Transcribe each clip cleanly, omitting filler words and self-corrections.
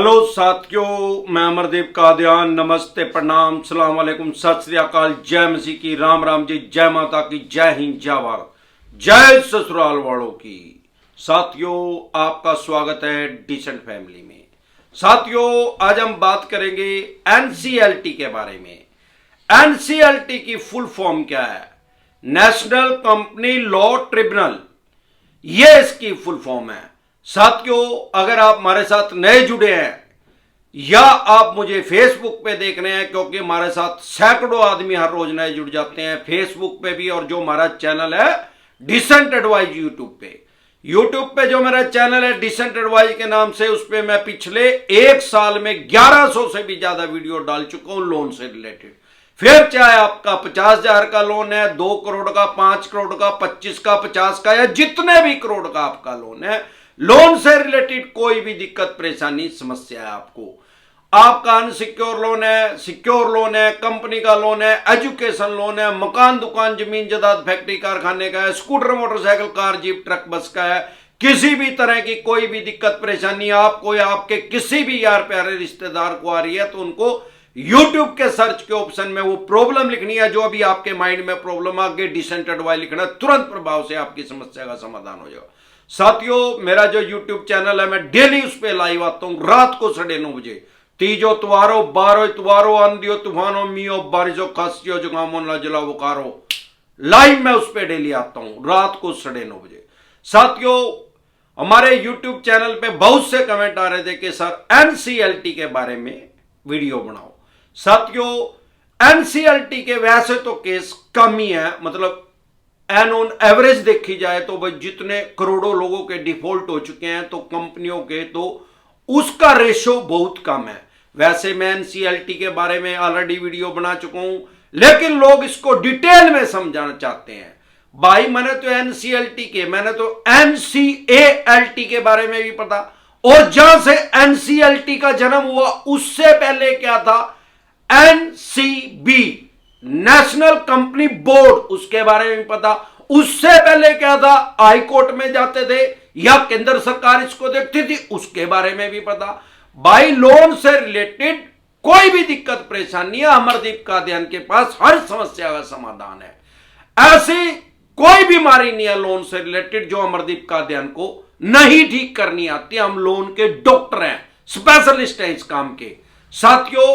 Hello साथियों, मैं अमरदीप कादियान। नमस्ते, प्रणाम, सलाम वालेकुम, सत श्री अकाल, जय मसीह की, राम राम जी, जय माता की, जय हिंद, जय भारत, जय ससुराल वालों की। साथियों, आपका स्वागत है डिसेंट फैमिली में। साथियों, आज हम बात करेंगे एनसीएलटी के बारे में। एनसीएलटी की फुल फॉर्म क्या है? नेशनल कंपनी लॉ ट्रिब्यूनल, ये इसकी फुल फॉर्म है। साथियों, अगर आप हमारे साथ नए जुड़े हैं या आप मुझे फेसबुक पे देख रहे हैं, क्योंकि हमारे साथ सैकड़ों आदमी हर रोज नए जुड़ जाते हैं फेसबुक पे भी, और जो हमारा चैनल है डिसेंट एडवाइज यूट्यूब पे जो मेरा चैनल है डिसेंट एडवाइज के नाम से, उस पे मैं पिछले एक साल में 1100 से भी ज्यादा वीडियो डाल चुका हूं लोन से रिलेटेड। फिर चाहे आपका 50,000 का लोन है, 2 करोड़ का, 5 करोड़ का, 25 का, 50 का, या जितने भी करोड़ का आपका लोन है, लोन से रिलेटेड कोई भी दिक्कत, परेशानी, समस्या है आपका अनसिक्योर लोन है, सिक्योर लोन है, कंपनी का लोन है, एजुकेशन लोन है, मकान, दुकान, जमीन जायदाद, फैक्ट्री, कारखाने का है, scooter, motorcycle, car, jeep, truck, बस का है, किसी भी तरह की कोई भी दिक्कत, परेशानी आपको या आपके किसी भी यार प्यारे रिश्तेदार को आ रही है, तो उनको यूट्यूब के सर्च के ऑप्शन में वो प्रॉब्लम लिखनी है, जो अभी आपके माइंड में प्रॉब्लम, आगे डिसेंट एडवाइस लिखना, तुरंत प्रभाव से आपकी समस्या का समाधान हो जाएगा। साथियों, मेरा जो यूट्यूब चैनल है, मैं डेली उस पर लाइव आता हूं रात को 9:30 बजे। तीजो त्वारो, बारो त्वारो, आंधियो तूफानो, मियो बारिशो, खांसियो, जुकामो, नजला, बुखारो, लाइव में उस पर डेली आता हूं रात को 9:30 बजे। साथियों, हमारे यूट्यूब चैनल पे बहुत से कमेंट आ रहे थे कि सर एनसीएलटी के बारे में वीडियो बनाओ। साथियों, एनसीएलटी के वैसे तो केस कम ही है, मतलब ऑन एवरेज देखी जाए तो भाई जितने करोड़ों लोगों के डिफॉल्ट हो चुके हैं, तो कंपनियों के, तो उसका रेशो बहुत कम है। वैसे मैं एनसीएलटी के बारे में ऑलरेडी वीडियो बना चुका हूं, लेकिन लोग इसको डिटेल में समझाना चाहते हैं। भाई मैंने तो एनसीएलटी के, मैंने तो एनसीएलटी के बारे में भी पता, और जहां से एनसीएलटी का जन्म हुआ उससे पहले क्या था, एनसीबी, नेशनल कंपनी बोर्ड, उसके बारे में पता। उससे पहले क्या था, हाई कोर्ट में जाते थे या केंद्र सरकार इसको देखती थी, उसके बारे में भी पता। भाई लोन से रिलेटेड कोई भी दिक्कत, परेशानी है, अमरदीप कादियान के पास हर समस्या का समाधान है। ऐसी कोई बीमारी नहीं है लोन से रिलेटेड जो अमरदीप कादियान को नहीं ठीक करनी आती। हम लोन के डॉक्टर हैं, स्पेशलिस्ट हैं इस काम के। साथियों,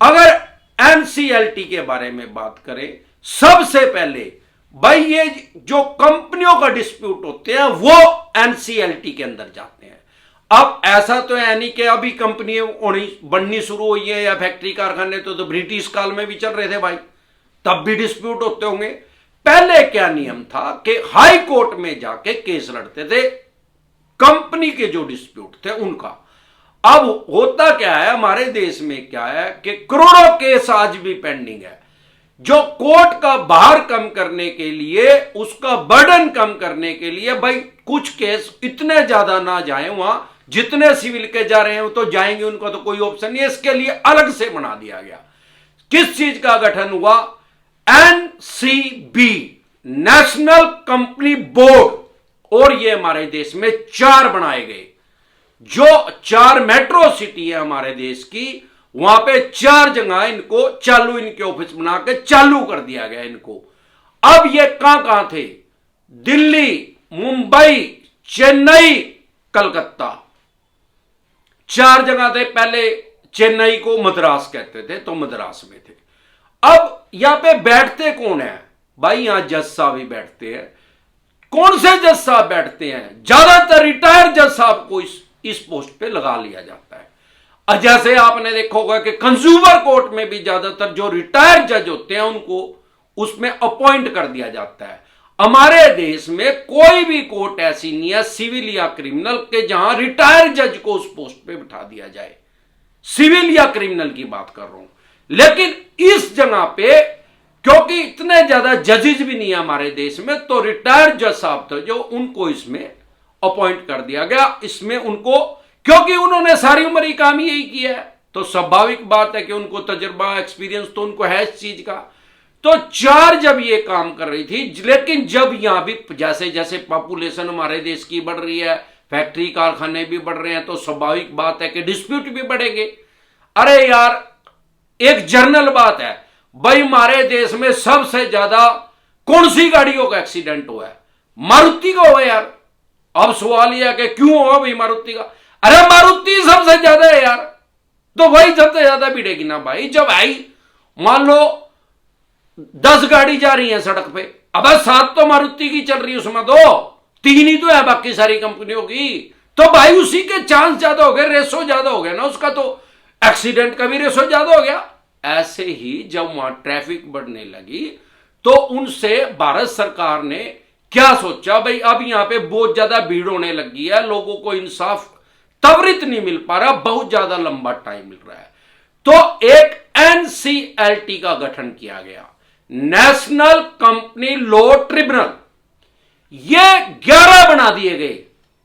अगर एनसीएलटी के बारे में बात करें, सबसे पहले भाई ये जो कंपनियों का डिस्प्यूट होते हैं वो एनसीएलटी के अंदर जाते हैं। अब ऐसा तो है नहीं कि अभी कंपनी बननी शुरू हुई है या फैक्ट्री कारखाने, तो ब्रिटिश काल में भी चल रहे थे भाई, तब भी डिस्प्यूट होते होंगे। पहले क्या नियम था कि हाई कोर्ट में जाके केस लड़ते थे कंपनी के जो डिस्प्यूट थे उनका। अब होता क्या है हमारे देश में, क्या है कि करोड़ों केस आज भी पेंडिंग है, जो कोर्ट का भार कम करने के लिए, उसका बर्डन कम करने के लिए, भाई कुछ केस इतने ज्यादा ना जाए वहां, जितने सिविल के जा रहे हैं तो जाएंगे, उनका तो कोई ऑप्शन नहीं है, इसके लिए अलग से बना दिया गया। किस चीज का गठन हुआ, एनसीबी, नेशनल कंपनी बोर्ड, और ये हमारे देश में 4 बनाए गए। जो 4 मेट्रो सिटी है हमारे देश की, वहां पे 4 जगह इनको चालू, इनके ऑफिस बना के चालू कर दिया गया इनको। अब ये कहां थे, दिल्ली, मुंबई, चेन्नई, कलकत्ता, 4 जगह थे। पहले चेन्नई को मद्रास कहते थे, तो मद्रास में थे। अब यहां पे बैठते कौन है भाई, यहां जज साहब ही बैठते हैं। कौन से जज साहब बैठते हैं, ज्यादातर रिटायर्ड जज साहब को इस पोस्ट पे लगा लिया जाता है। जैसे आपने देखा होगा कि कंज्यूमर कोर्ट में भी ज्यादातर जो रिटायर्ड जज होते हैं उनको उसमें अपॉइंट कर दिया जाता है। हमारे देश में कोई भी कोर्ट ऐसी नहीं है, सिविल या क्रिमिनल, के जहां रिटायर्ड जज को उस पोस्ट पे बिठा दिया जाए। सिविल या क्रिमिनल की बात कर रहा हूं, लेकिन इस जगह पे क्योंकि इतने ज्यादा जजेस भी नहीं है हमारे देश में, तो रिटायर्ड जज साहब थे जो, उनको इसमें अपॉइंट कर दिया गया। इसमें उनको, क्योंकि उन्होंने सारी उम्र ही काम यही किया है, तो स्वाभाविक बात है कि उनको तजुर्बा, एक्सपीरियंस तो उनको है इस चीज का। तो 4 जब ये काम कर रही थी, लेकिन जब यहां भी जैसे जैसे पॉपुलेशन हमारे देश की बढ़ रही है, फैक्ट्री कारखाने भी बढ़ रहे हैं तो स्वाभाविक बात है कि डिस्प्यूट भी बढ़ेंगे। अरे यार, एक जनरल बात है भाई, हमारे देश में सबसे ज्यादा कौन सी गाड़ियों का एक्सीडेंट हुआ है? मारुति का हुआ यार। अब सवाल यह है कि क्यों हुआ भाई मारुति का? अरे मारुति सबसे ज्यादा है यार, तो भाई सबसे ज्यादा भिड़ेगी ना भाई। जब भाई मान लो 10 गाड़ी जा रही है सड़क पे, अब 7 तो मारुति की चल रही है, उसमें 2 3 ही तो है बाकी सारी कंपनियों की, तो भाई उसी के चांस ज्यादा हो गए, रेशो ज्यादा हो गया ना उसका, तो एक्सीडेंट का भी रेशो ज्यादा हो गया। ऐसे ही जब वहां ट्रैफिक बढ़ने लगी तो उनसे भारत सरकार ने क्या सोचा, भाई अब यहां पे बहुत ज्यादा भीड़ होने लगी है, लोगों को इंसाफ त्वरित नहीं मिल पा रहा, बहुत ज्यादा लंबा टाइम मिल रहा है, तो एक एनसीएलटी का गठन किया गया, नेशनल कंपनी लॉ ट्रिब्यूनल। ये 11 बना दिए गए,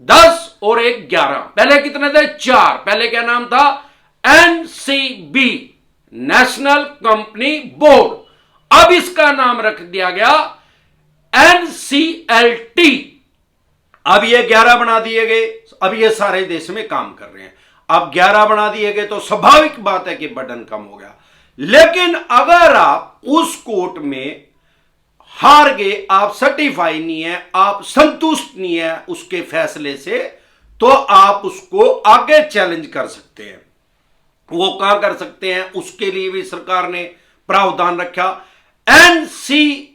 10 और 1 11। पहले कितने थे? 4। पहले क्या नाम था? NCB, national company board. अब इसका नाम रख दिया गया एनसीएलटी। अब ये 11 बना दिए गए, अब ये सारे देश में काम कर रहे हैं। अब 11 बना दिए गए तो स्वाभाविक बात है कि बर्डन कम हो गया। लेकिन अगर आप उस कोर्ट में हार गए, आप सर्टिफाई नहीं है, आप संतुष्ट नहीं है उसके फैसले से, तो आप उसको आगे चैलेंज कर सकते हैं। वो कहां कर सकते हैं? उसके लिए भी सरकार ने प्रावधान रखा, एनसीएलएटी।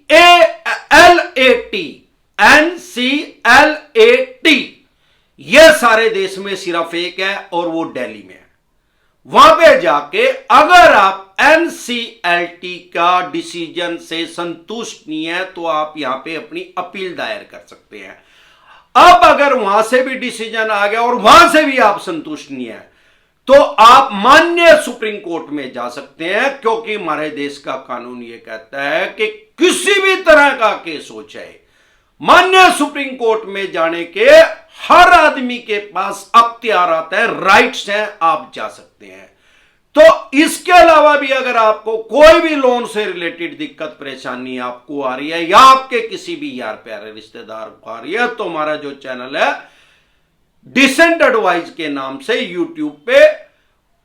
यह सारे देश में सिर्फ एक है और वो दिल्ली में है। वहां पे जाके अगर आप एनसीएलटी का डिसीजन से संतुष्ट नहीं है तो आप यहां पे अपनी अपील दायर कर सकते हैं। अब अगर वहां से भी डिसीजन आ गया और वहां से भी आप संतुष्ट नहीं है तो आप माननीय सुप्रीम कोर्ट में जा सकते हैं, क्योंकि हमारे देश का कानून यह कहता है कि किसी भी तरह का केस हो चाहे, माननीय सुप्रीम कोर्ट में जाने के हर आदमी के पास अख्तियार आता है, राइट्स हैं, आप जा सकते हैं। तो इसके अलावा भी अगर आपको कोई भी लोन से रिलेटेड दिक्कत परेशानी आपको आ रही है या आपके किसी भी यार प्यारे रिश्तेदार को आ रही है, तो हमारा जो चैनल है डिसेंट एडवाइस के नाम से यूट्यूब पे,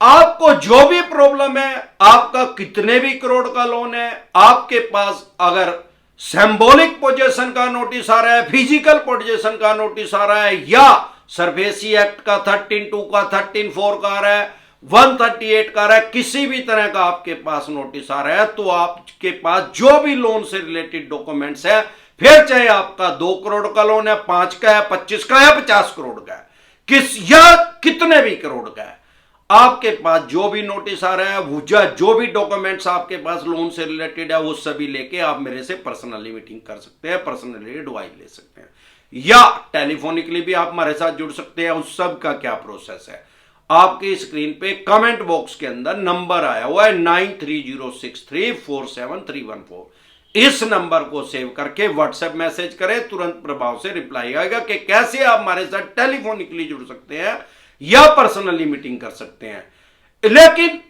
आपको जो भी प्रॉब्लम है, आपका कितने भी करोड़ का लोन है, आपके पास अगर सिंबॉलिक पोजीशन का नोटिस आ रहा है, फिजिकल पोजीशन का नोटिस आ रहा है, या सरफेसी एक्ट का 13(2) का 13(4) का आ रहा है, 138 का आ रहा है, किसी भी तरह का आपके पास नोटिस आ रहा है, तो आपके पास जो भी लोन से रिलेटेड डॉक्यूमेंट्स है, फिर चाहे आपका 2 करोड़ का लोन है, 5 का है, 25 का है, 50 करोड़ का है, या कितने भी करोड़ का है, आपके पास जो भी नोटिस आ रहा है, जो भी डॉक्यूमेंट्स आपके पास लोन से रिलेटेड है, वो सभी लेके आप मेरे से पर्सनली मीटिंग कर सकते हैं, पर्सनली एडवाइस ले सकते हैं, या टेलीफोनिकली भी आप हमारे साथ जुड़ सकते हैं। उस सब का क्या प्रोसेस है, आपकी स्क्रीन पे कमेंट बॉक्स के अंदर नंबर आया हुआ है 9306347314। इस नंबर को सेव करके व्हाट्सएप मैसेज करें, तुरंत प्रभाव से रिप्लाई आएगा कि कैसे आप हमारे साथ टेलीफोनिकली जुड़ सकते हैं या पर्सनली मीटिंग कर सकते हैं। लेकिन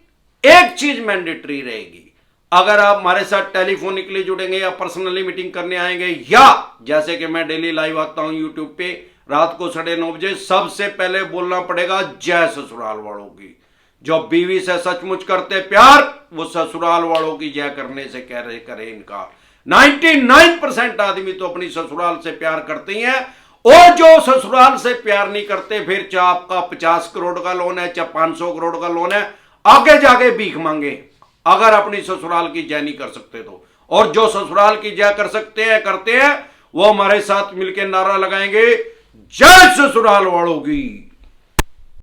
एक चीज मैंडेटरी रहेगी, अगर आप हमारे साथ टेलीफोनिकली जुड़ेंगे या पर्सनली मीटिंग करने आएंगे, या जैसे कि मैं डेली लाइव आता हूं यूट्यूब पे रात को 9:30 बजे, सबसे पहले बोलना पड़ेगा जय ससुराल वालों की। जो बीवी से सचमुच करते प्यार, वो ससुराल वालों की जय करने से कह रहे करें इनकार। 99% आदमी तो अपनी ससुराल से प्यार करते ही हैं, और जो ससुराल से प्यार नहीं करते, फिर चाहे आपका 50 करोड़ का लोन है, चाहे 500 करोड़ का लोन है, आगे जाके भीख मांगे अगर अपनी ससुराल की जय नहीं कर सकते तो। और जो ससुराल की जय कर सकते हैं, करते हैं, वो हमारे साथ मिलकर नारा लगाएंगे जय ससुराल वालों की।